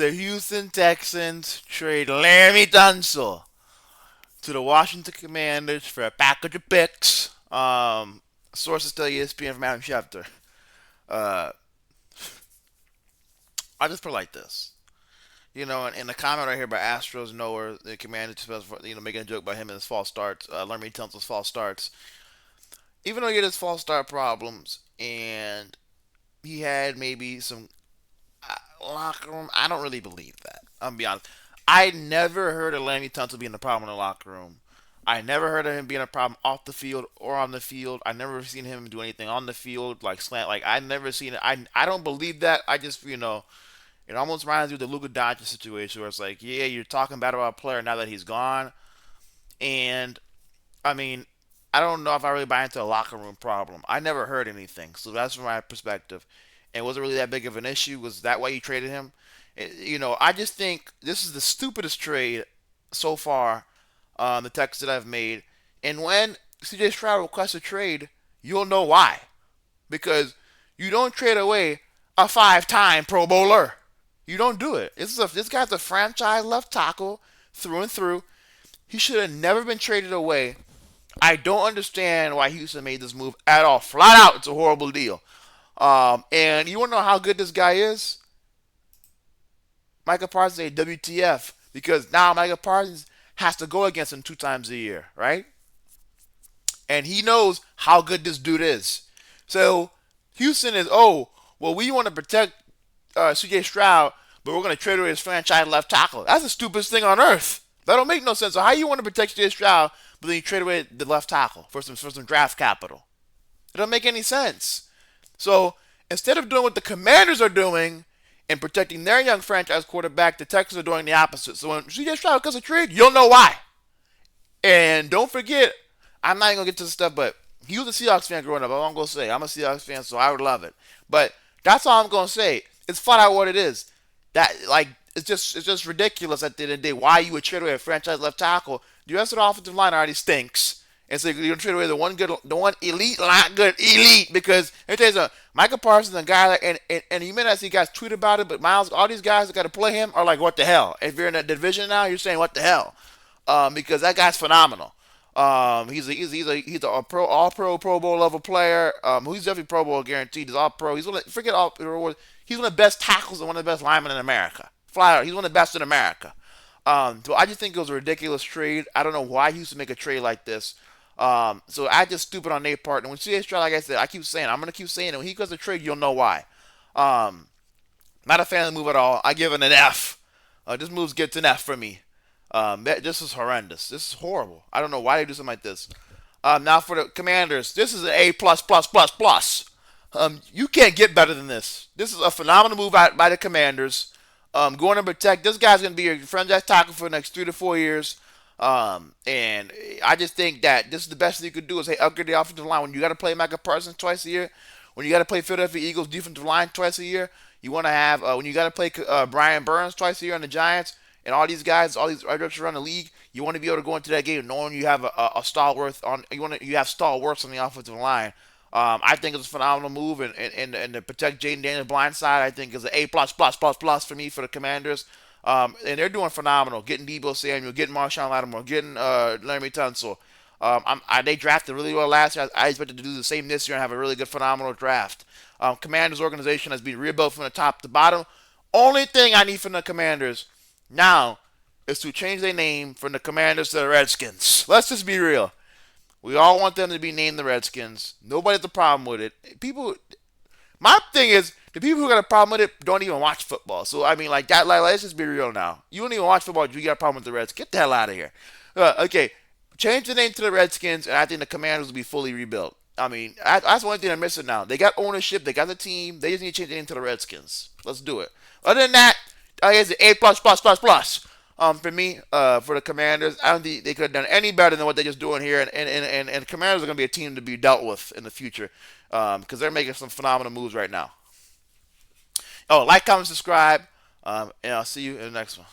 The Houston Texans trade Larry Tunsil to the Washington Commanders for a package of picks. Sources tell ESPN from Adam Schefter. Uh, I just put it like this. In the comment right here by Astros Knower, the Commanders, making a joke about him and his false starts, Larry Tunsil's false starts. Even though he had his false start problems and he had maybe some locker room, I don't really believe that. I'm gonna be honest. I never heard of Larry Tunsil being a problem in the locker room. I never heard of him being a problem off the field or on the field. I never seen him do anything on the field like slant. Like I never seen it. I don't believe that. I just it almost reminds me of the Luka Doncic situation where it's like, yeah, you're talking bad about a player now that he's gone, and I mean, I don't know if I really buy into a locker room problem. I never heard anything, so that's from my perspective. And was it really that big of an issue? Was that why you traded him? I just think this is the stupidest trade so far. The text that I've made, and when CJ Stroud requests a trade, you'll know why. Because you don't trade away a five-time Pro Bowler. You don't do it. This guy's a franchise left tackle through and through. He should have never been traded away. I don't understand why Houston made this move at all. Flat out, it's a horrible deal. And you want to know how good this guy is? Micah Parsons a WTF because now Micah Parsons has to go against him two times a year, right? And he knows how good this dude is. So Houston is, oh, well, we want to protect CJ Stroud, but we're going to trade away his franchise left tackle. That's the stupidest thing on earth. That don't make no sense. So how you want to protect CJ Stroud, but then you trade away the left tackle for some draft capital? It don't make any sense. So instead of doing what the Commanders are doing and protecting their young franchise quarterback, the Texans are doing the opposite. So when CJ Stroud gets a trade, you'll know why. And don't forget, I'm not even gonna get to the stuff, but he was a Seahawks fan growing up. I'm gonna say I'm a Seahawks fan, so I would love it. But that's all I'm gonna say. It's flat out what it is. That like it's just ridiculous at the end of the day. Why you would trade away a franchise left tackle? The rest of the offensive line already stinks. And so you're gonna trade away the one elite, not good elite, because let me tell you Michael Parsons, a guy like, and you may not see guys tweet about it, but Miles, all these guys that got to play him are like, what the hell? If you're in that division now, you're saying what the hell, because that guy's phenomenal. He's a pro, all Pro Bowl level player. He's definitely Pro Bowl guaranteed. He's all pro. Forget all. He's one of the best tackles and one of the best linemen in America. Flat out, he's one of the best in America. So I just think it was a ridiculous trade. I don't know why he used to make a trade like this. So I just stupid on their part. And when CJ Stroud, like I said, I keep saying, I'm gonna keep saying it. When he goes to trade, you'll know why. Not a fan of the move at all. I give it an F. This move gets an F for me. This is horrendous. This is horrible. I don't know why they do something like this. Now for the Commanders, this is an A plus plus plus plus. You can't get better than this. This is a phenomenal move by the Commanders. Going to protect this guy's going to be your franchise tackle for the next 3 to 4 years. And I just think that this is the best thing you could do is upgrade the offensive line. When you got to play Micah Parsons twice a year, when you got to play Philadelphia Eagles defensive line twice a year, you want to have when you got to play Brian Burns twice a year on the Giants, and all these guys, all these rushers around the league, you want to be able to go into that game knowing you have a stalwart on. You have stalwarts on the offensive line. I think it's a phenomenal move, and to protect Jaden Daniels' blind side, I think is an A plus plus plus plus for me for the Commanders. And they're doing phenomenal. Getting Debo Samuel, getting Marshawn Lattimore, getting Larry Tunsil. They drafted really well last year. I expect to do the same this year and have a really good, phenomenal draft. Commanders organization has been rebuilt from the top to bottom. Only thing I need from the Commanders now is to change their name from the Commanders to the Redskins. Let's just be real. We all want them to be named the Redskins. Nobody has a problem with it. My thing is, the people who got a problem with it don't even watch football. So, I mean, like that. Like, let's just be real now. You don't even watch football. You got a problem with the Redskins. Get the hell out of here. Okay, change the name to the Redskins, and I think the Commanders will be fully rebuilt. I mean, that's the only thing they're missing now. They got ownership. They got the team. They just need to change the name to the Redskins. Let's do it. Other than that, I guess A plus plus plus plus. For me, for the Commanders, I don't think they could have done any better than what they're just doing here. And Commanders are going to be a team to be dealt with in the future because they're making some phenomenal moves right now. Oh, like, comment, subscribe, and I'll see you in the next one.